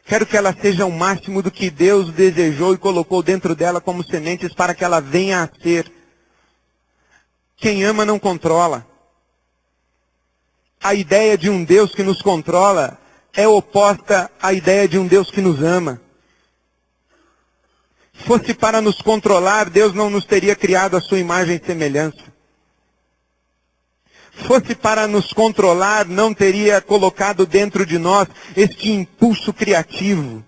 S1: Quero que ela seja o máximo do que Deus desejou e colocou dentro dela como sementes para que ela venha a ser. Quem ama não controla. A ideia de um Deus que nos controla é oposta à ideia de um Deus que nos ama. Fosse para nos controlar, Deus não nos teria criado a sua imagem e semelhança. fosse para nos controlar, não teria colocado dentro de nós este impulso criativo.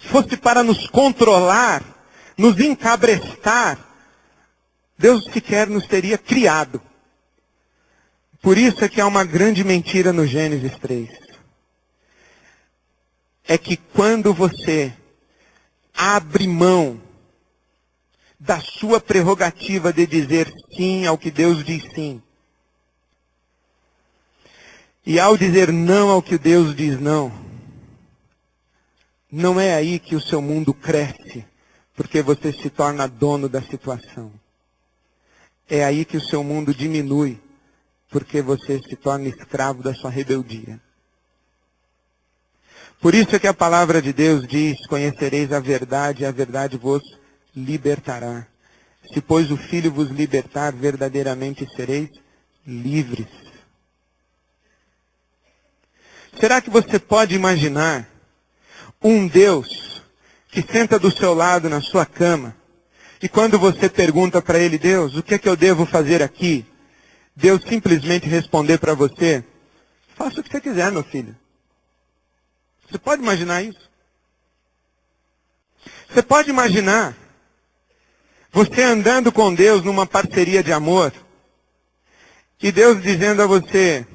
S1: Se fosse para nos controlar, nos encabrestar, Deus sequer nos teria criado. Por isso é que há uma grande mentira no Gênesis 3. É que quando você abre mão da sua prerrogativa de dizer sim ao que Deus diz sim, e ao dizer não ao que Deus diz não, não é aí que o seu mundo cresce, porque você se torna dono da situação. É aí que o seu mundo diminui, porque você se torna escravo da sua rebeldia. Por isso é que a palavra de Deus diz: conhecereis a verdade, e a verdade vos libertará. Se, pois, o Filho vos libertar, verdadeiramente sereis livres. Será que você pode imaginar um Deus que senta do seu lado na sua cama, e quando você pergunta para ele: Deus, o que é que eu devo fazer aqui? Deus simplesmente responder para você: faça o que você quiser, meu filho. Você pode imaginar isso? Você pode imaginar você andando com Deus numa parceria de amor, e Deus dizendo a você: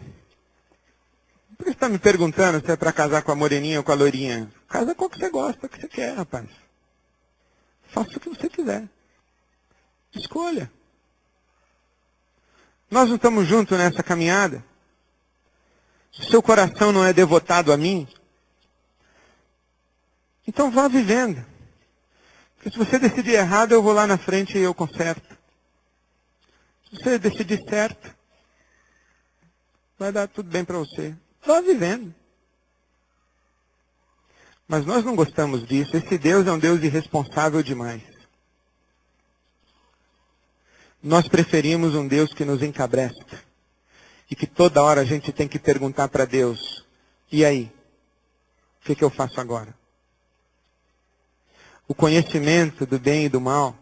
S1: por que você está me perguntando se é para casar com a moreninha ou com a loirinha? Casa com o que você gosta, o que você quer, rapaz. Faça o que você quiser. Escolha. Nós não estamos juntos nessa caminhada? Se o seu coração não é devotado a mim, então vá vivendo. Porque se você decidir errado, eu vou lá na frente e eu conserto. Se você decidir certo, vai dar tudo bem para você. Vá vivendo. Mas nós não gostamos disso. Esse Deus é um Deus irresponsável demais. Nós preferimos um Deus que nos encabresta. E que toda hora a gente tem que perguntar para Deus: e aí? O que eu faço agora? O conhecimento do bem e do mal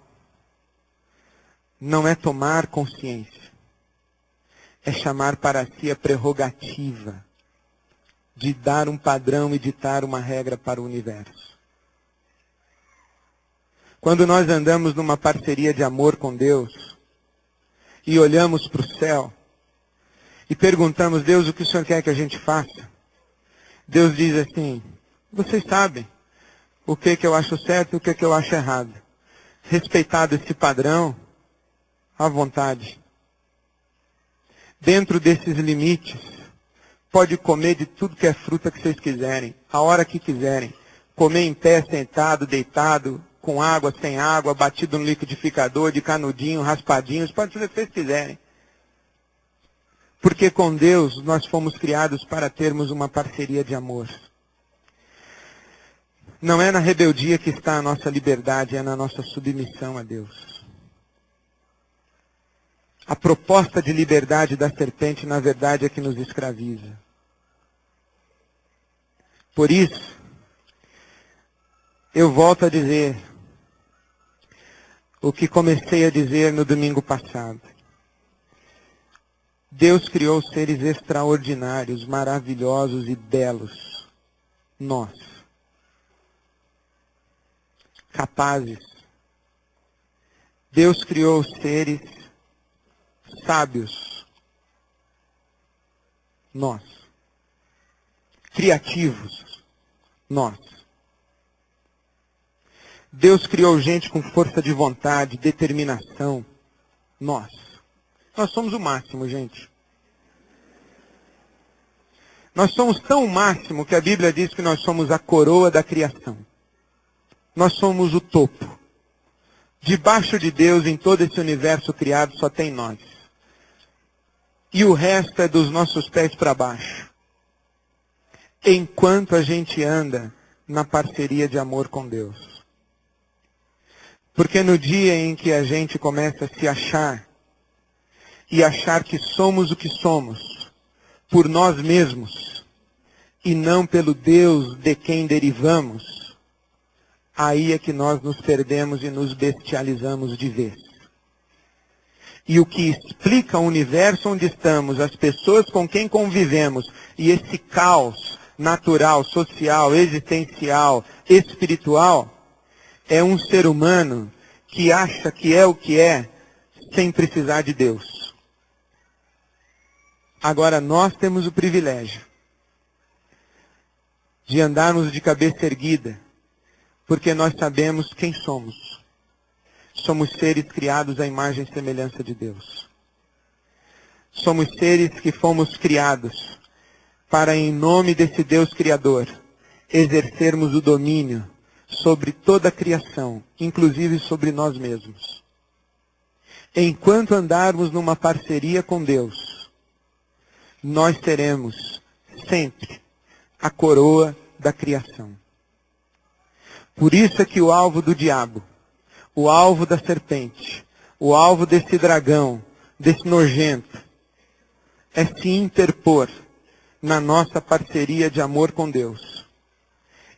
S1: não é tomar consciência. É chamar para si a prerrogativa de dar um padrão e ditar uma regra para o universo. Quando nós andamos numa parceria de amor com Deus e olhamos para o céu e perguntamos: Deus, o que o Senhor quer que a gente faça? Deus diz assim: vocês sabem o que eu acho certo e o que eu acho errado. Respeitado esse padrão, à vontade. Dentro desses limites, pode comer de tudo que é fruta que vocês quiserem, a hora que quiserem. Comer em pé, sentado, deitado, com água, sem água, batido no liquidificador, de canudinho, raspadinhos, pode fazer o que vocês quiserem. Porque com Deus nós fomos criados para termos uma parceria de amor. Não é na rebeldia que está a nossa liberdade, é na nossa submissão a Deus. A proposta de liberdade da serpente, na verdade, é que nos escraviza. Por isso, eu volto a dizer o que comecei a dizer no domingo passado. Deus criou seres extraordinários, maravilhosos e belos. Nós. Capazes. Deus criou seres sábios. Nós. Criativos. Nós. Deus criou gente com força de vontade, determinação. Nós. Nós somos o máximo, gente. Nós somos tão o máximo que a Bíblia diz que nós somos a coroa da criação. Nós somos o topo. Debaixo de Deus, em todo esse universo criado, só tem nós. E o resto é dos nossos pés para baixo. Enquanto a gente anda na parceria de amor com Deus. Porque no dia em que a gente começa a se achar, e achar que somos o que somos, por nós mesmos, e não pelo Deus de quem derivamos, aí é que nós nos perdemos e nos bestializamos de vez. e o que explica o universo onde estamos, as pessoas com quem convivemos, e esse caos natural, social, existencial, espiritual, é um ser humano que acha que é o que é, sem precisar de Deus. Agora, nós temos o privilégio de andarmos de cabeça erguida, porque nós sabemos quem somos. Somos seres criados à imagem e semelhança de Deus. Somos seres que fomos criados para, em nome desse Deus Criador, exercermos o domínio sobre toda a criação, inclusive sobre nós mesmos. Enquanto andarmos numa parceria com Deus, nós teremos sempre a coroa da criação. Por isso é que o alvo do diabo, o alvo da serpente, o alvo desse dragão, desse nojento, é se interpor na nossa parceria de amor com Deus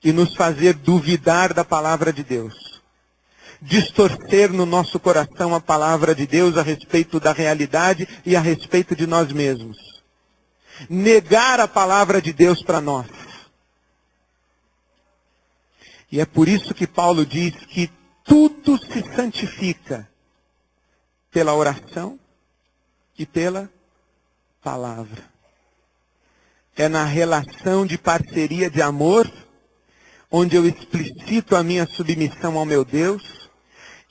S1: e nos fazer duvidar da palavra de Deus, distorcer no nosso coração a palavra de Deus a respeito da realidade e a respeito de nós mesmos, negar a palavra de Deus para nós. E é por isso que Paulo diz que tudo se santifica pela oração e pela palavra. É na relação de parceria de amor, onde eu explicito a minha submissão ao meu Deus,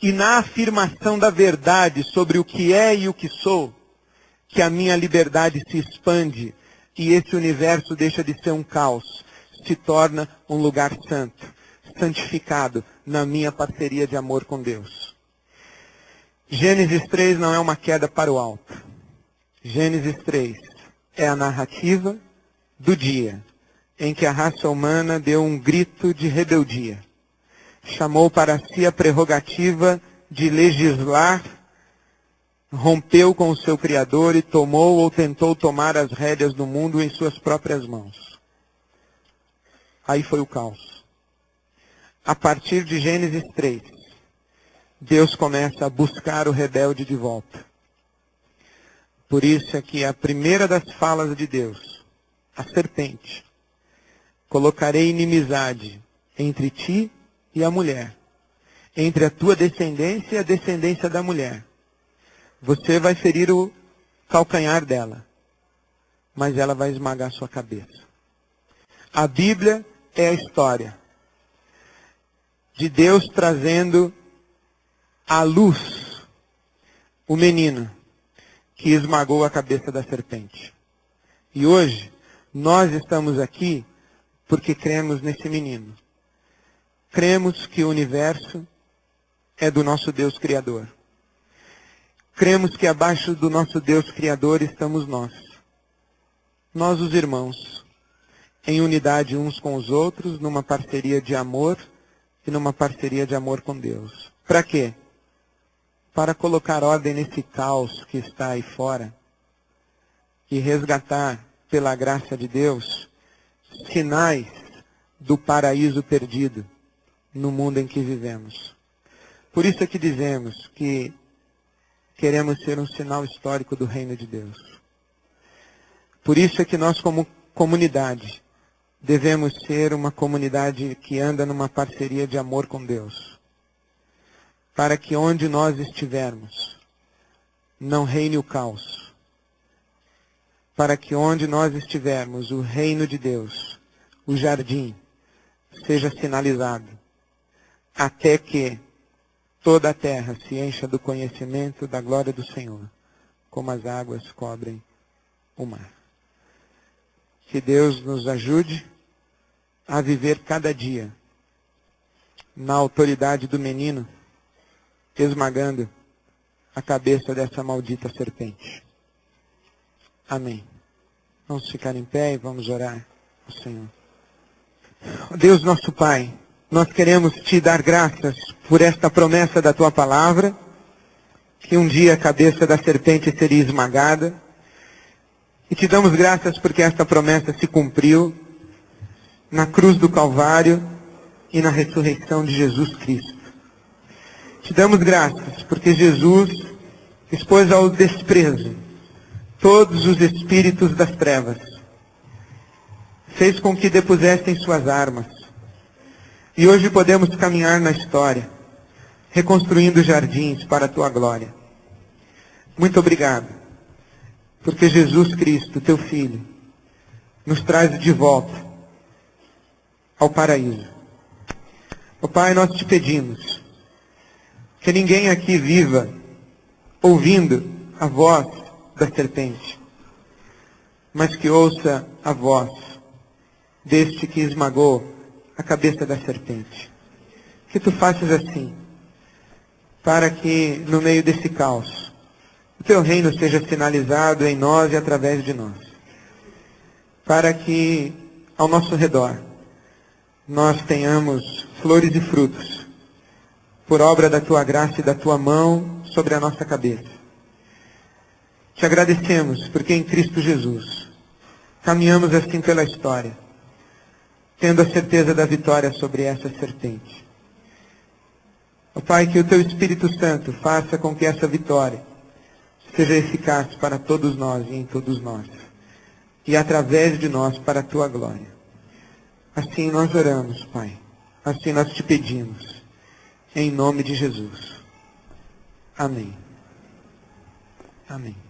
S1: e na afirmação da verdade sobre o que é e o que sou, que a minha liberdade se expande e esse universo deixa de ser um caos, se torna um lugar santo, santificado na minha parceria de amor com Deus. Gênesis 3 não é uma queda para o alto. Gênesis 3 é a narrativa do dia em que a raça humana deu um grito de rebeldia. Chamou para si a prerrogativa de legislar, rompeu com o seu Criador e tomou ou tentou tomar as rédeas do mundo em suas próprias mãos. Aí foi o caos. A partir de Gênesis 3, Deus começa a buscar o rebelde de volta. Por isso é que a primeira das falas de Deus, a serpente, colocarei inimizade entre ti e a mulher, entre a tua descendência e a descendência da mulher. Você vai ferir o calcanhar dela, mas ela vai esmagar a sua cabeça. A Bíblia é a história de Deus trazendo à luz o menino que esmagou a cabeça da serpente. E hoje, nós estamos aqui porque cremos nesse menino. Cremos que o universo é do nosso Deus Criador. Cremos que abaixo do nosso Deus Criador estamos nós. Nós, os irmãos, em unidade uns com os outros, numa parceria de amor e numa parceria de amor com Deus. Para quê? Para colocar ordem nesse caos que está aí fora e resgatar, pela graça de Deus, sinais do paraíso perdido no mundo em que vivemos. Por isso é que dizemos que queremos ser um sinal histórico do reino de Deus. Por isso é que nós, como comunidade, devemos ser uma comunidade que anda numa parceria de amor com Deus. Para que onde nós estivermos, não reine o caos. Para que onde nós estivermos, o reino de Deus, o jardim, seja sinalizado. Até que toda a terra se encha do conhecimento da glória do Senhor, como as águas cobrem o mar. Que Deus nos ajude a viver cada dia na autoridade do menino, esmagando a cabeça dessa maldita serpente. Amém. Vamos ficar em pé e vamos orar ao Senhor. Deus nosso Pai, nós queremos te dar graças por esta promessa da tua palavra, que um dia a cabeça da serpente seria esmagada. E te damos graças porque esta promessa se cumpriu na cruz do Calvário e na ressurreição de Jesus Cristo. Te damos graças porque Jesus expôs ao desprezo todos os espíritos das trevas, fez com que depusessem suas armas, e hoje podemos caminhar na história, reconstruindo jardins para a tua glória. Muito obrigado, porque Jesus Cristo, teu Filho, nos traz de volta ao paraíso. Ó Pai, nós te pedimos que ninguém aqui viva ouvindo a voz da serpente, mas que ouça a voz deste que esmagou a cabeça da serpente. Que tu faças assim, para que no meio desse caos, o teu reino seja sinalizado em nós e através de nós. Para que ao nosso redor nós tenhamos flores e frutos, por obra da tua graça e da tua mão sobre a nossa cabeça. Te agradecemos porque em Cristo Jesus caminhamos assim pela história, tendo a certeza da vitória sobre essa serpente. Ó Pai, que o teu Espírito Santo faça com que essa vitória seja eficaz para todos nós e em todos nós, e através de nós para a tua glória. Assim nós oramos, Pai. Assim nós te pedimos. Em nome de Jesus. Amém. Amém.